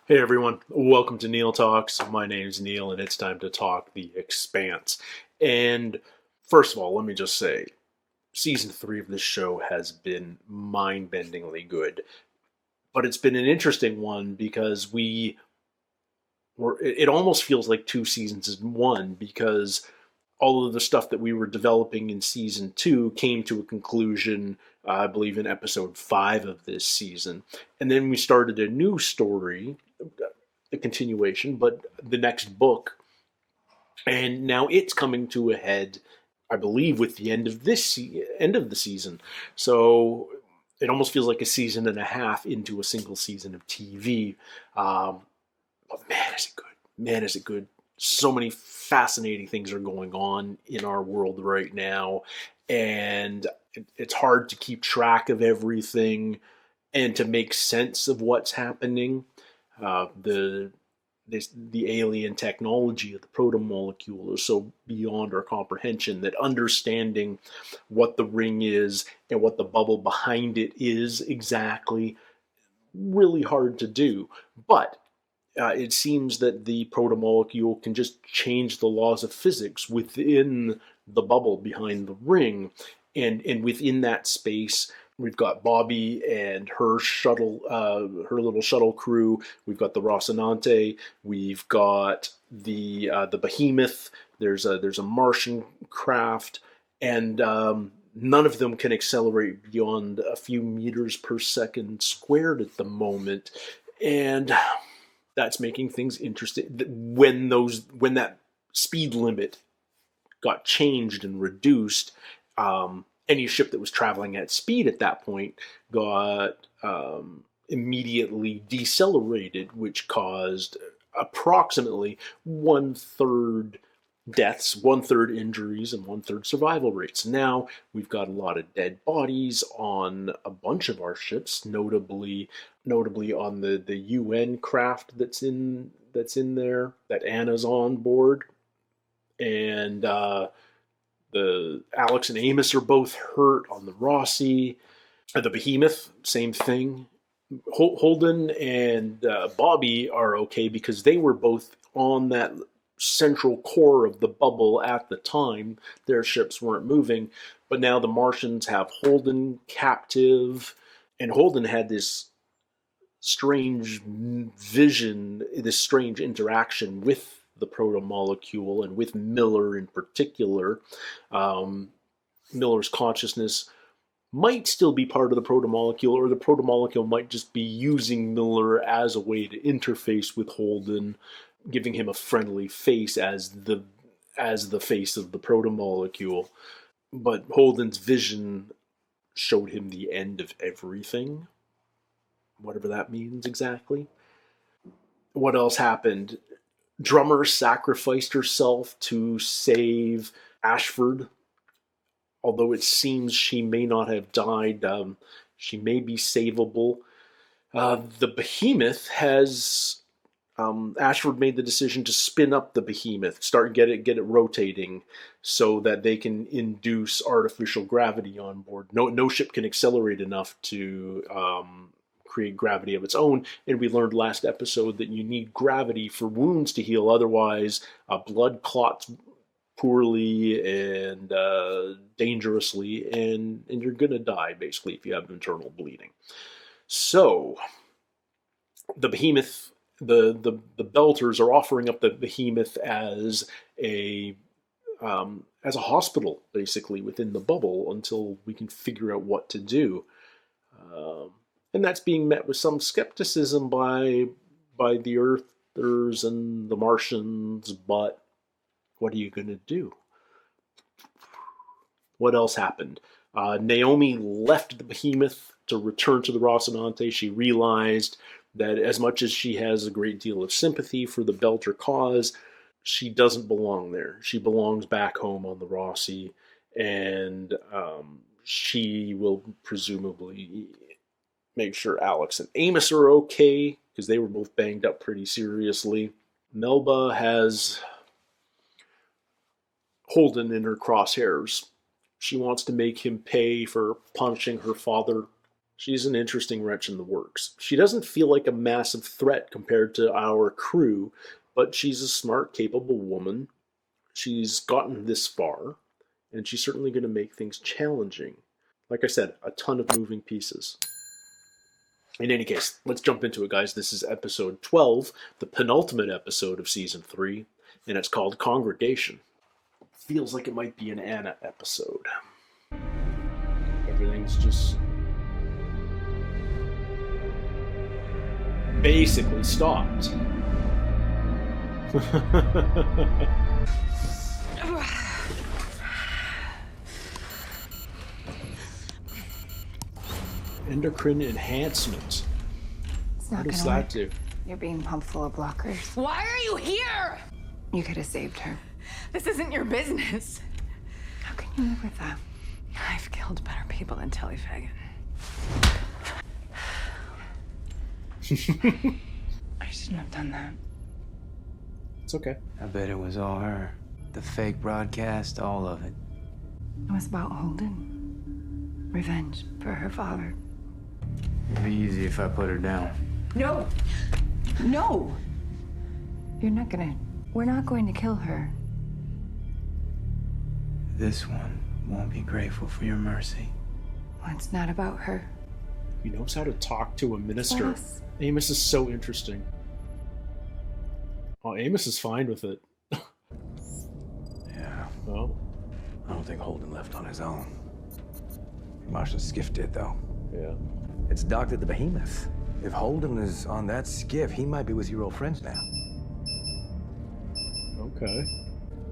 Hey everyone, welcome to Neil Talks. My name's Neil and it's time to talk The Expanse. And first of all, let me just say, season 3 of this show has been mind-bendingly good. But it's been an interesting one because it almost feels like two seasons in one because all of the stuff that we were developing in season 2 came to a conclusion, I believe, in episode 5 of this season. And then we started a new story, a continuation, but the next book. And now it's coming to a head, I believe, with the end of end of the season. So it almost feels like a season and a half into a single season of TV. But man, is it good! Man, is it good! So many fascinating things are going on in our world right now, and it's hard to keep track of everything and to make sense of what's happening. The the alien technology of the protomolecule is so beyond our comprehension that understanding what the ring is and what the bubble behind it is exactly really hard to do. But it seems that the protomolecule can just change the laws of physics within the bubble behind the ring, and within that space, we've got Bobby and her shuttle, her little shuttle crew. We've got the Rocinante. We've got the Behemoth. There's a Martian craft, and none of them can accelerate beyond a few meters per second squared at the moment, and that's making things interesting. When that speed limit got changed and reduced, any ship that was traveling at speed at that point got immediately decelerated, which caused approximately one third deaths, one third injuries, and one third survival rates. Now we've got a lot of dead bodies on a bunch of our ships, notably on the UN craft that's in there that Anna's on board, and the Alex and Amos are both hurt on the Rossi. The Behemoth, same thing. Holden and Bobby are okay because they were both on that central core of the bubble at the time. Their ships weren't moving, but now the Martians have Holden captive, and Holden had this strange vision, this strange interaction with the protomolecule and with Miller in particular. Miller's consciousness might still be part of the protomolecule, or the protomolecule might just be using Miller as a way to interface with Holden, giving him a friendly face as the face of the protomolecule. But Holden's vision showed him the end of everything, whatever that means exactly. What else happened? Drummer sacrificed herself to save Ashford. Although it seems she may not have died, she may be savable. The Behemoth has Ashford made the decision to spin up the Behemoth, get it rotating, so that they can induce artificial gravity on board. No ship can accelerate enough to create gravity of its own. And we learned last episode that you need gravity for wounds to heal. Otherwise, blood clots poorly and dangerously, and you're gonna die basically if you have internal bleeding. So the Behemoth, the Belters are offering up the Behemoth as a hospital basically within the bubble until we can figure out what to do. And that's being met with some skepticism by the Earthers and the Martians, but what are you going to do? What else happened? Naomi left the Behemoth to return to the Rocinante. She realized that as much as she has a great deal of sympathy for the Belter cause, she doesn't belong there. She belongs back home on the Rossi, and she will presumably make sure Alex and Amos are okay, because they were both banged up pretty seriously. Melba has Holden in her crosshairs. She wants to make him pay for punishing her father She's an interesting wrench in the works. She doesn't feel like a massive threat compared to our crew, but she's a smart, capable woman. She's gotten this far, and she's certainly going to make things challenging. Like I said, a ton of moving pieces. In any case, let's jump into it, guys. This is episode 12, the penultimate episode of season 3, and it's called Congregation. Feels like it might be an Anna episode. Everything's just basically stopped. Endocrine enhancement. What does that do? You're being pumped full of blockers. Why are you here? You could have saved her. This isn't your business. How can you live with that? I've killed better people than Telly Fagan. I shouldn't have done that. It's okay. I bet it was all her. The fake broadcast, all of it. It was about Holden. Revenge for her father. It'd be easy if I put her down. No! No! We're not going to kill her. This one won't be grateful for your mercy. Well, it's not about her. He knows how to talk to a minister. Yes. Amos is so interesting. Oh, Amos is fine with it. Yeah. Well, I don't think Holden left on his own. Marsha's skiff did, though. yeah. It's docked at the Behemoth. If Holden is on that skiff, he might be with your old friends now. Okay.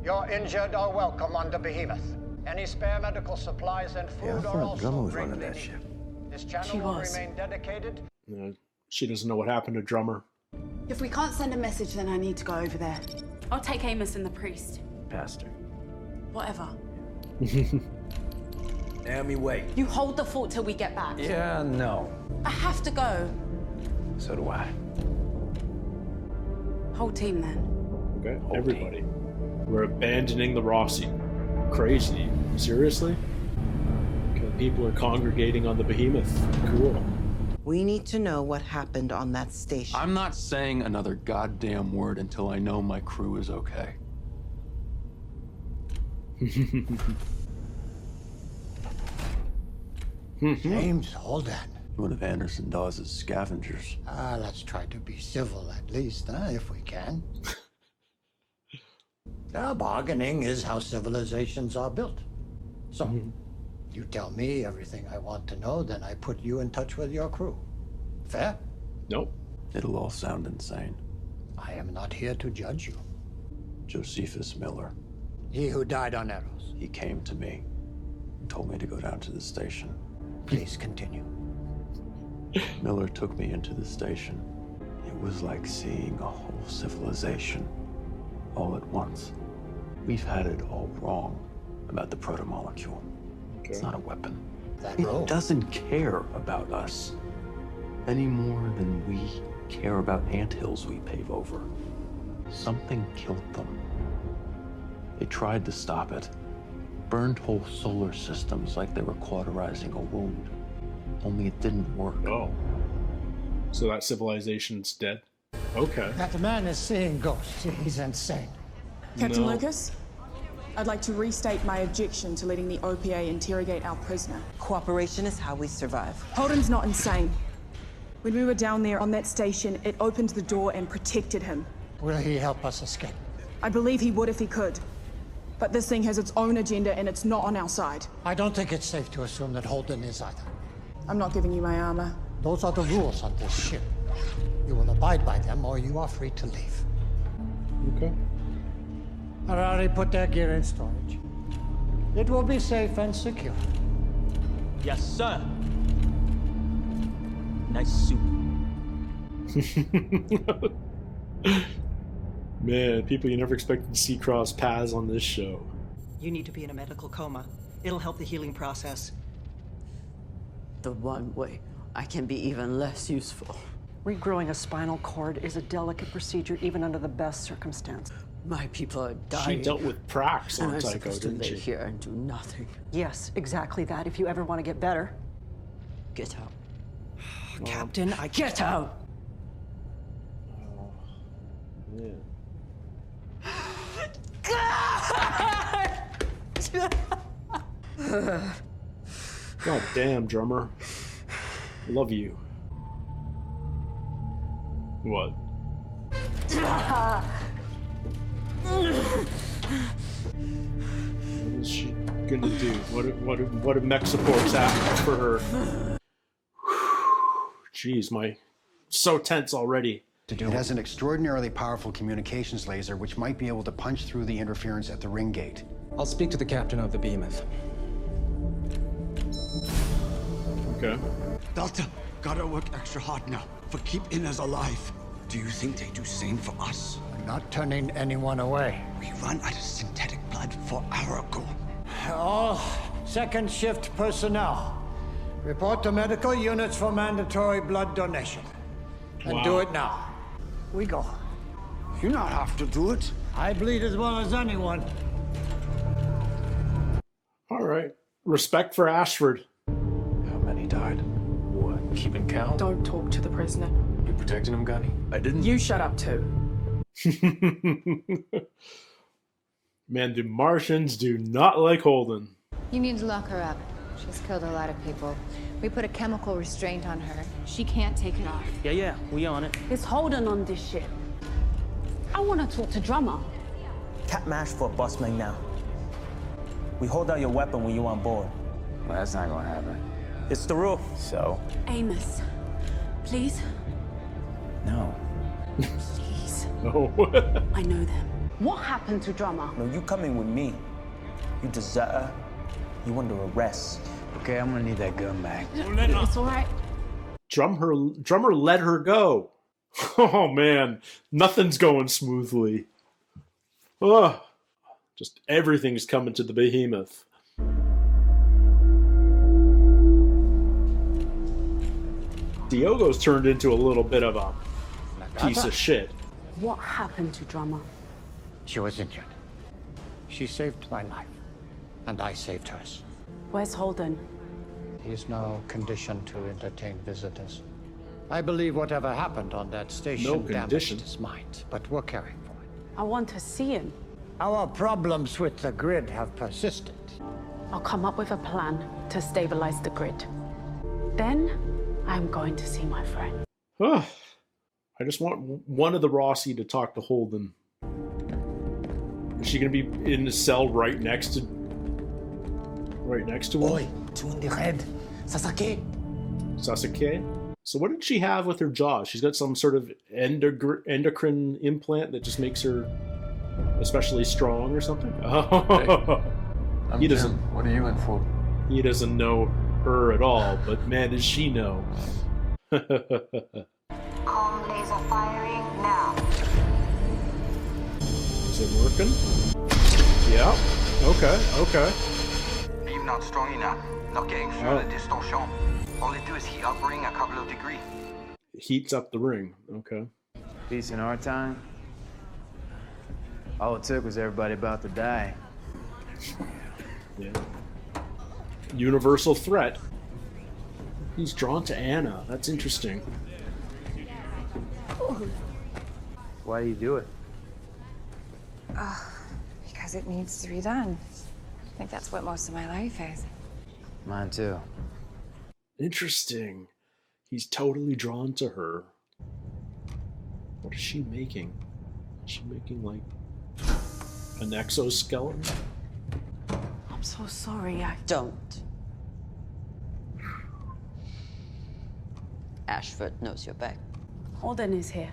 Your injured are welcome on the Behemoth. Any spare medical supplies and food Yeah, I are thought also Drummer was running greatly that needed. ship. This channel She will was. remain dedicated. She doesn't know what happened to Drummer. If we can't send a message, then I need to go over there. I'll take Amos and the priest. Pastor. Whatever. Naomi, wait. You hold the fort till we get back. Yeah, no. I have to go. So do I. Whole team then. Okay, everybody. We're abandoning the Rossi. Crazy. Seriously? Okay, people are congregating on the Behemoth. Cool. We need to know what happened on that station. I'm not saying another goddamn word until I know my crew is okay. James Holden. One of Anderson Dawes' scavengers. Let's try to be civil at least, if we can. Bargaining is how civilizations are built. So, you tell me everything I want to know, then I put you in touch with your crew. Fair? Nope. It'll all sound insane. I am not here to judge you. Josephus Miller. He who died on arrows. He came to me and told me to go down to the station. Please continue. Miller took me into the station. It was like seeing a whole civilization all at once. We've had it all wrong about the protomolecule. Okay. It's not a weapon. That It roll. doesn't care about us any more than we care about anthills we pave over. Something killed them. They tried to stop it. Burned whole solar systems like they were cauterizing a wound. Only it didn't work. Oh. So that civilization's dead? Okay. That man is seeing ghosts. He's insane. Captain No. Lucas, I'd like to restate my objection to letting the OPA interrogate our prisoner. Cooperation is how we survive. Holden's not insane. When we were down there on that station, it opened the door and protected him. Will he help us escape? I believe he would if he could. But this thing has its own agenda and it's not on our side. I don't think it's safe to assume that Holden is either. I'm not giving you my armor. Those are the rules on this ship. You will abide by them or you are free to leave. Okay. Harari, put their gear in storage. It will be safe and secure. Yes, sir. Nice suit. Man, people you never expected to see cross paths on this show. You need to be in a medical coma. It'll help the healing process. The one way I can be even less useful. Regrowing a spinal cord is a delicate procedure even under the best circumstances. My people are dying. She dealt with Prax and on I'm Tycho, supposed to didn't lay she? here and do nothing. Yes, exactly that. If you ever want to get better. Get out. Captain, I Get out! Yeah. God damn, drummer. Love you. What? What is she gonna do? What do mech supports ask for her? Jeez, so tense already. It has an extraordinarily powerful communications laser which might be able to punch through the interference at the ring gate. I'll speak to the captain of the Behemoth. Okay. Delta, gotta work extra hard now for keeping us alive. Do you think they do same for us? We're not turning anyone away. We run out of synthetic blood for our goal. All second shift personnel, report to medical units for mandatory blood donation. And do it now. We go. You not have to do it. I bleed as well as anyone. All right. Respect for Ashford. How many died? What? Keeping count? Don't talk to the prisoner. You protecting him, Gunny? I didn't. You shut up too. Man, the Martians do not like Holden. You need to lock her up. She's killed a lot of people. We put a chemical restraint on her. She can't take it off. Yeah, we on it. It's Holden on this ship. I want to talk to Drummer. Cat mash for a busman now. We hold out your weapon when you on board. Well, that's not gonna happen. It's the rule. So? Amos, please. No. Please. No. I know them. What happened to Drummer? No, you coming with me. You deserter. You under arrest. Okay, I'm gonna need that gun back. It's all right. Drummer let her go. Oh man, nothing's going smoothly. Oh, just everything's coming to the Behemoth. Diogo's turned into a little bit of a piece of shit. What happened to Drummer? She was injured. She saved my life, and I saved hers. Where's Holden? He's now conditioned to entertain visitors. I believe whatever happened on that station damaged his mind, but we're caring for it. I want to see him. Our problems with the grid have persisted. I'll come up with a plan to stabilize the grid. Then, I'm going to see my friend. I just want one of the Rossi to talk to Holden. Is she gonna be in the cell right next to him? Oi, two in the head. Sasuke. So what did she have with her jaw? She's got some sort of endocrine implant that just makes her especially strong or something? Hey, He doesn't. Jim. What are you in for? He doesn't know her at all, but man, does she know. Calm laser firing now. Is it working? Yeah. Okay. Beam not strong enough. Not getting through the distortion. All it do is heat up ring a couple of degrees. Heats up the ring. Okay. Peace in our time. All it took was everybody about to die. Yeah. Universal threat. He's drawn to Anna. That's interesting. Why do you do it? Because it needs to be done. I think that's what most of my life is. Mine too. Interesting. He's totally drawn to her. What is she making? Is she making like an exoskeleton? I'm so sorry. Don't. Ashford knows you're back. Holden is here.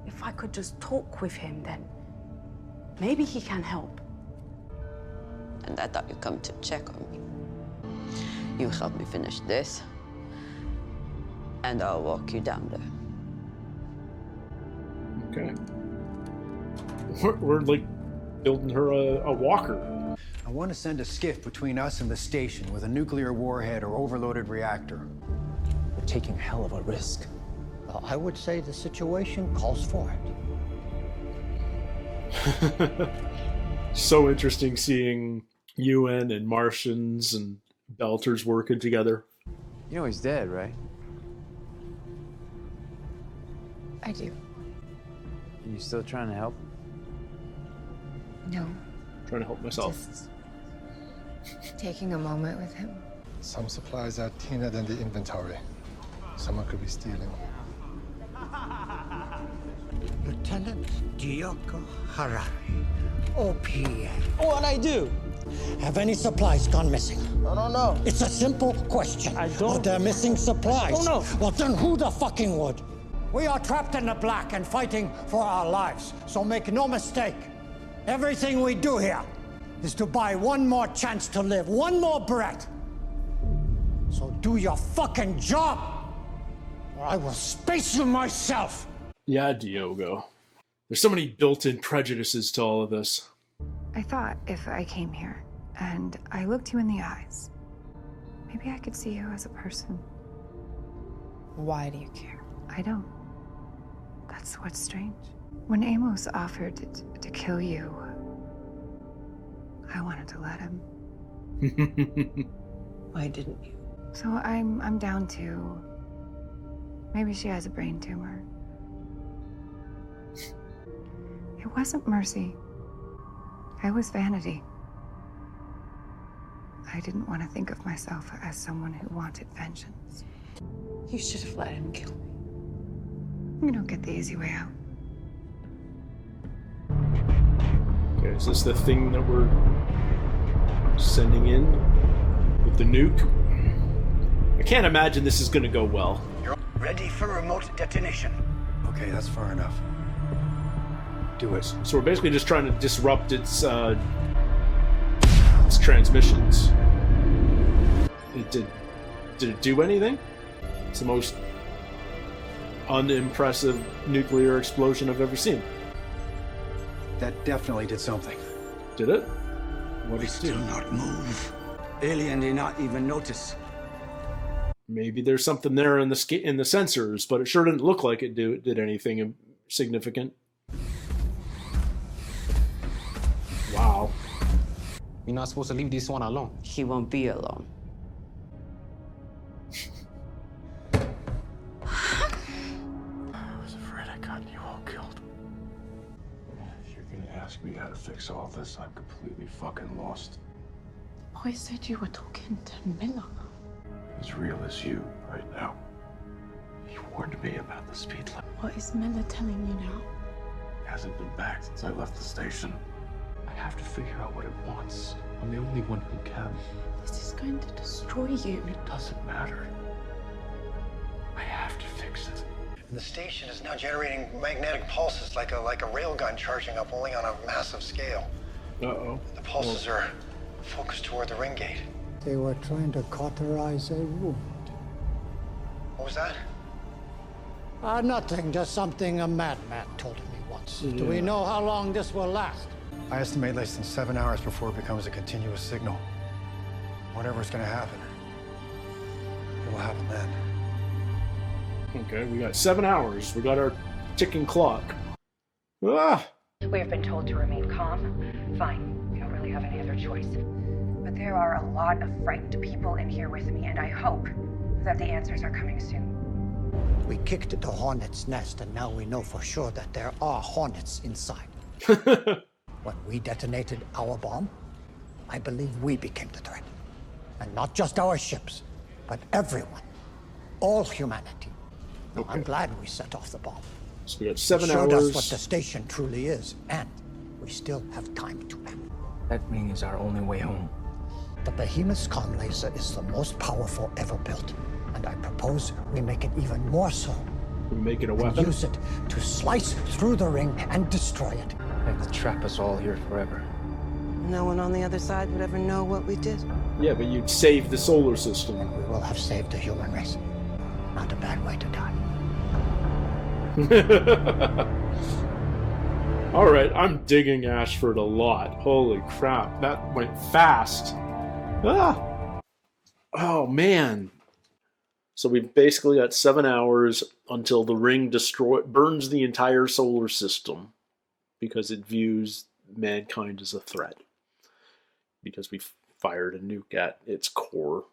If I could just talk with him, then maybe he can help. And I thought you'd come to check on me. You help me finish this, and I'll walk you down there. Okay. We're like building her a walker. I want to send a skiff between us and the station with a nuclear warhead or overloaded reactor. We're taking a hell of a risk. Well, I would say the situation calls for it. So interesting seeing UN and Martians and Belters working together. You know he's dead, right? I do. You still trying to help? No. Trying to help myself. Just taking a moment with him. Some supplies are thinner than the inventory. Someone could be stealing. Lieutenant Dioko Harari, OPA. What'd I do? Have any supplies gone missing? I don't know. It's a simple question. I don't. Are there missing supplies? I don't know. Well, then who the fucking would? We are trapped in the black and fighting for our lives. So make no mistake. Everything we do here is to buy one more chance to live, one more breath. So do your fucking job, or I will space you myself. Yeah, Diogo. There's so many built-in prejudices to all of this. I thought if I came here and I looked you in the eyes, maybe I could see you as a person. Why do you care? I don't. That's what's strange. When Amos offered to kill you, I wanted to let him. Why didn't you? So I'm down to... Maybe she has a brain tumor. It wasn't mercy. It was vanity. I didn't want to think of myself as someone who wanted vengeance. You should have let him kill me. You don't get the easy way out. Okay, is this the thing that we're sending in with the nuke? I can't imagine this is going to go well. You're ready for remote detonation. Okay, that's far enough. Do it. So we're basically just trying to disrupt its transmissions. Did it do anything? It's the most unimpressive nuclear explosion I've ever seen. That definitely did something. Did it? What We did it still do? not move. Alien did not even notice. Maybe there's something there in the sensors, but it sure didn't look like it did anything significant. Wow. You're not supposed to leave this one alone. He won't be alone. I was afraid I got you all killed. If you're gonna ask me how to fix all this, I'm completely fucking lost. Boy said you were talking to Miller. As real as you right now. He warned me about the speed limit. What is Miller telling you now? It hasn't been back since I left the station. I have to figure out what it wants. I'm the only one who can. This is going to destroy you. It doesn't matter. I have to fix it. The station is now generating magnetic pulses like a railgun charging up, only on a massive scale. Uh-oh. The pulses are focused toward the ring gate. They were trying to cauterize a wound. What was that? Nothing, just something a madman told me once. Do we know how long this will last? I estimate less than 7 hours before it becomes a continuous signal. Whatever's gonna happen, it will happen then. Okay, we got 7 hours. We got our ticking clock. Ah! We have been told to remain calm. Fine, we don't really have any other choice. But there are a lot of frightened people in here with me, and I hope that the answers are coming soon. We kicked the hornet's nest, and now we know for sure that there are hornets inside. When we detonated our bomb, I believe we became the threat. And not just our ships, but everyone. All humanity. Okay. I'm glad we set off the bomb. So we got 7 It hours. showed us what the station truly is, and we still have time to act. That ring is our only way home. The Behemoth's comm laser is the most powerful ever built, and I propose we make it even more so. We make it a And weapon. use it to slice through the ring and destroy it. That could trap us all here forever. No one on the other side would ever know what we did. Yeah, but you'd save the solar system. And we will have saved the human race. Not a bad way to die. All right, I'm digging Ashford a lot. Holy crap, that went fast. Ah! Oh, man. So we've basically got 7 hours until the ring burns the entire solar system because it views mankind as a threat. Because we fired a nuke at its core.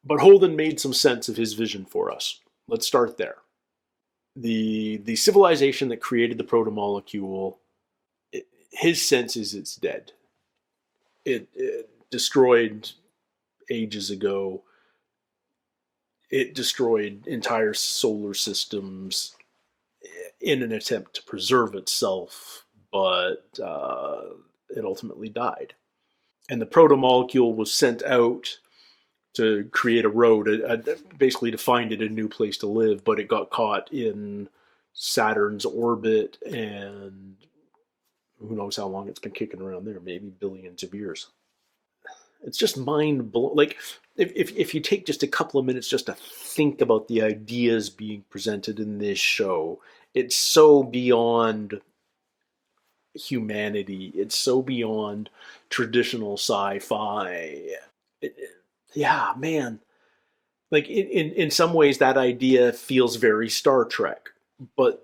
But Holden made some sense of his vision for us. Let's start there. the civilization that created the protomolecule, his sense is it's dead. It destroyed ages ago. It destroyed entire solar systems in an attempt to preserve itself, but it ultimately died. And the protomolecule was sent out to create a road, basically to find it a new place to live, but it got caught in Saturn's orbit, and who knows how long it's been kicking around there, maybe billions of years. It's just mind blowing. Like, if you take just a couple of minutes just to think about the ideas being presented in this show, it's so beyond humanity. It's so beyond traditional sci-fi. Yeah, man. Like, in some ways, that idea feels very Star Trek, but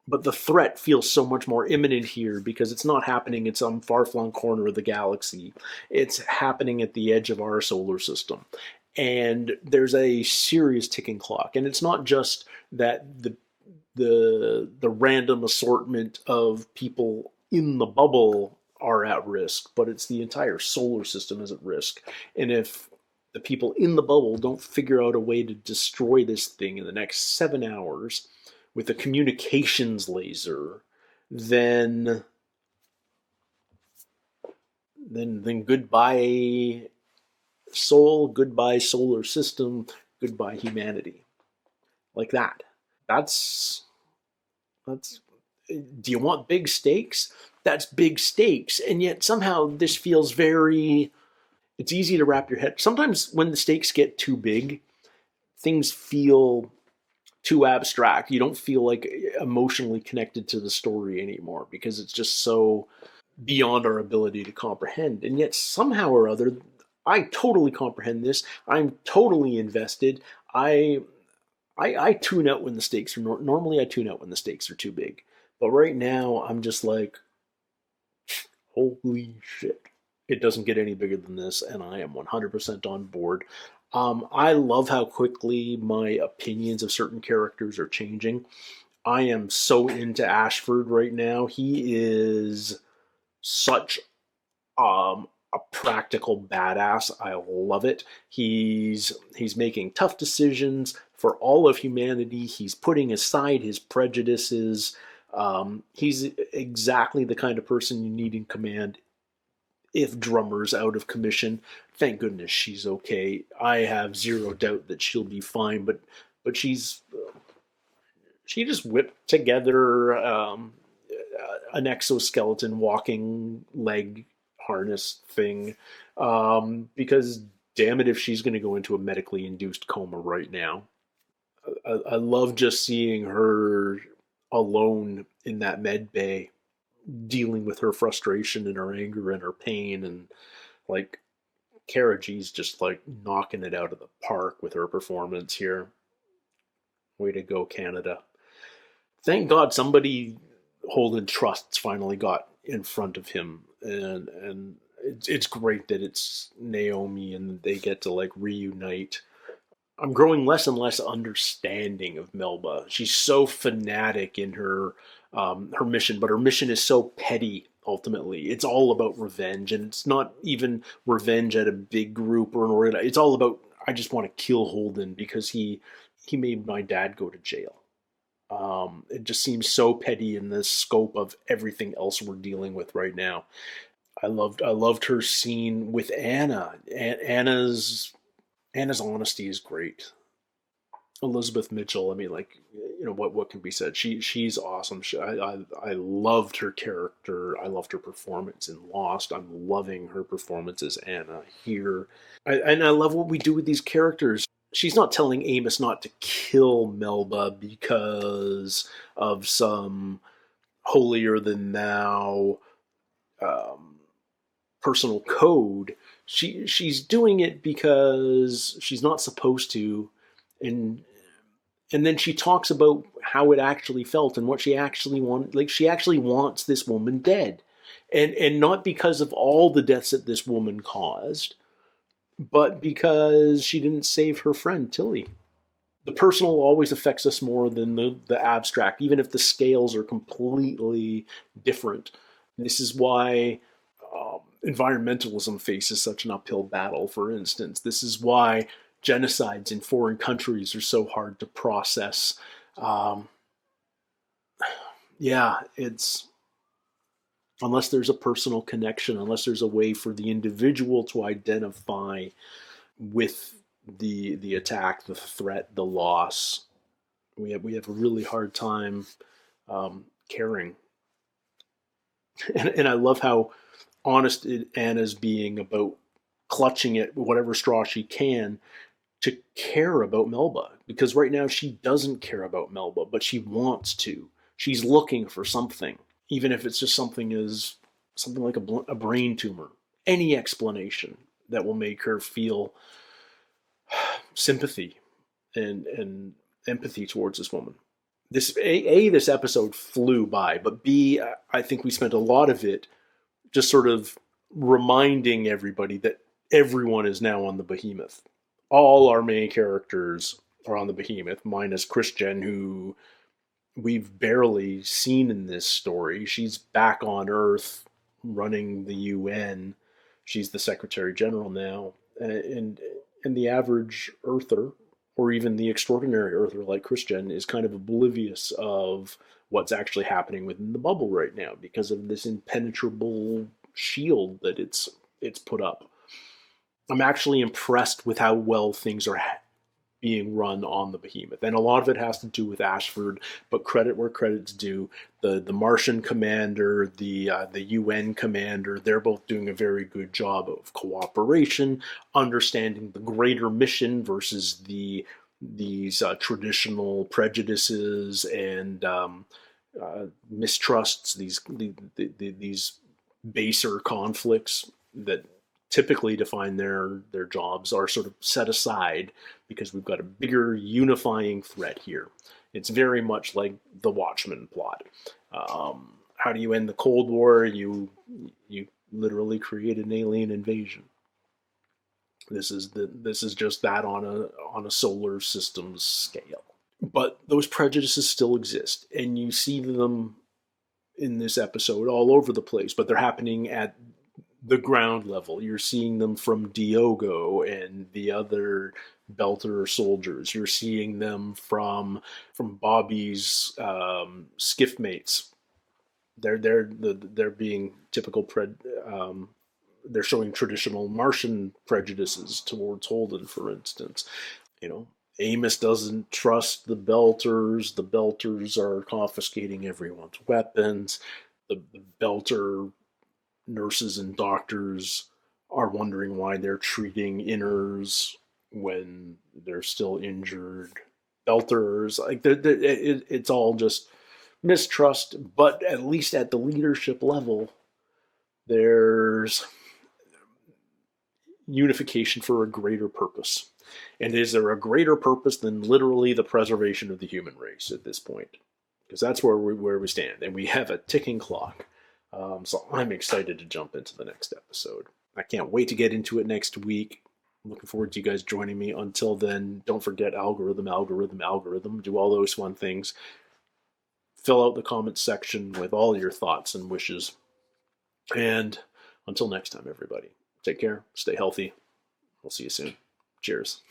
the threat feels so much more imminent here because it's not happening in some far-flung corner of the galaxy. It's happening at the edge of our solar system. And there's a serious ticking clock. And it's not just that the random assortment of people in the bubble are at risk, but it's the entire solar system is at risk. And if the people in the bubble don't figure out a way to destroy this thing in the next 7 hours with a communications laser, then goodbye soul, goodbye solar system, goodbye humanity. Like that. That's do you want big stakes? That's big stakes. And yet somehow this feels very, it's easy to wrap your head. Sometimes when the stakes get too big, things feel too abstract. You don't feel like emotionally connected to the story anymore because it's just so beyond our ability to comprehend. And yet somehow or other, I totally comprehend this. I'm totally invested. I tune out when the stakes are normally I tune out when the stakes are too big. But right now I'm just like, holy shit. It doesn't get any bigger than this, and I am 100% on board. I love how quickly my opinions of certain characters are changing. I am so into Ashford right now. He is such a practical badass. I love it. He's making tough decisions for all of humanity. He's putting aside his prejudices. He's exactly the kind of person you need in command if Drummer's out of commission. Thank goodness she's okay. I have zero doubt that she'll be fine, but she just whipped together an exoskeleton walking leg harness thing because damn it if she's going to go into a medically induced coma right now. I love just seeing her alone in that med bay, dealing with her frustration and her anger and her pain, and like Kara G's just like knocking it out of the park with her performance here. Way to go, Canada. Thank God somebody Holden trusts finally got in front of him, and it's great that it's Naomi and they get to like reunite. I'm growing less and less understanding of Melba. She's so fanatic in her mission, but her mission is so petty. Ultimately, it's all about revenge, and it's not even revenge at a big group or an organ. It's all about, I just want to kill Holden because he made my dad go to jail. It just seems so petty in the scope of everything else we're dealing with right now. I loved her scene with Anna. Anna's honesty is great. Elizabeth Mitchell, I mean, like, you know, what can be said? She's awesome. I loved her character. I loved her performance in Lost. I'm loving her performance as Anna here. And I love what we do with these characters. She's not telling Amos not to kill Melba because of some holier-than-thou personal code. She's doing it because she's not supposed to, and then she talks about how it actually felt and what she actually wanted. Like, she actually wants this woman dead, and not because of all the deaths that this woman caused, but because she didn't save her friend Tilly. the personal always affects us more than the abstract, even if the scales are completely different. This is why environmentalism faces such an uphill battle, for instance. This is why genocides in foreign countries are so hard to process. Yeah, it's unless there's a personal connection, unless there's a way for the individual to identify with the attack, the threat, the loss, we have a really hard time caring. And I love how honest Anna's being about clutching at whatever straw she can to care about Melba, because right now she doesn't care about Melba, but she wants to. She's looking for something, even if it's just something like a brain tumor. Any explanation that will make her feel sympathy and empathy towards this woman. This episode flew by, but B, I think we spent a lot of it just sort of reminding everybody that everyone is now on the Behemoth. All our main characters are on the Behemoth, minus Christian, who we've barely seen in this story. She's back on Earth running the UN. She's the Secretary General now. And the average Earther, or even the extraordinary Earther like Christian, is kind of oblivious of what's actually happening within the bubble right now because of this impenetrable shield that it's put up. I'm actually impressed with how well things are being run on the Behemoth, and a lot of it has to do with Ashford, but credit where credit's due. The Martian commander, the UN commander, they're both doing a very good job of cooperation, understanding the greater mission versus these traditional prejudices and mistrusts, these baser conflicts that typically define their jobs are sort of set aside because we've got a bigger unifying threat here. It's very much like the Watchmen plot. How do you end the Cold War? You literally create an alien invasion. This is just that on a solar system scale. But those prejudices still exist, and you see them in this episode all over the place, but they're happening at the ground level. You're seeing them from Diogo and the other Belter soldiers. You're seeing them from Bobby's skiff mates. They're being typical they're showing traditional Martian prejudices towards Holden, for instance. Amos doesn't trust the Belters. The Belters are confiscating everyone's weapons. The Belter nurses and doctors are wondering why they're treating inners when they're still injured. Belters, it's all just mistrust, but at least at the leadership level, there's unification for a greater purpose. And is there a greater purpose than literally the preservation of the human race at this point? Because that's where we stand, and we have a ticking clock. So I'm excited to jump into the next episode. I can't wait to get into it next week. I'm looking forward to you guys joining me. Until then, don't forget algorithm. Do all those fun things. Fill out the comments section with all your thoughts and wishes. And until next time, everybody, take care, stay healthy. We'll see you soon. Cheers.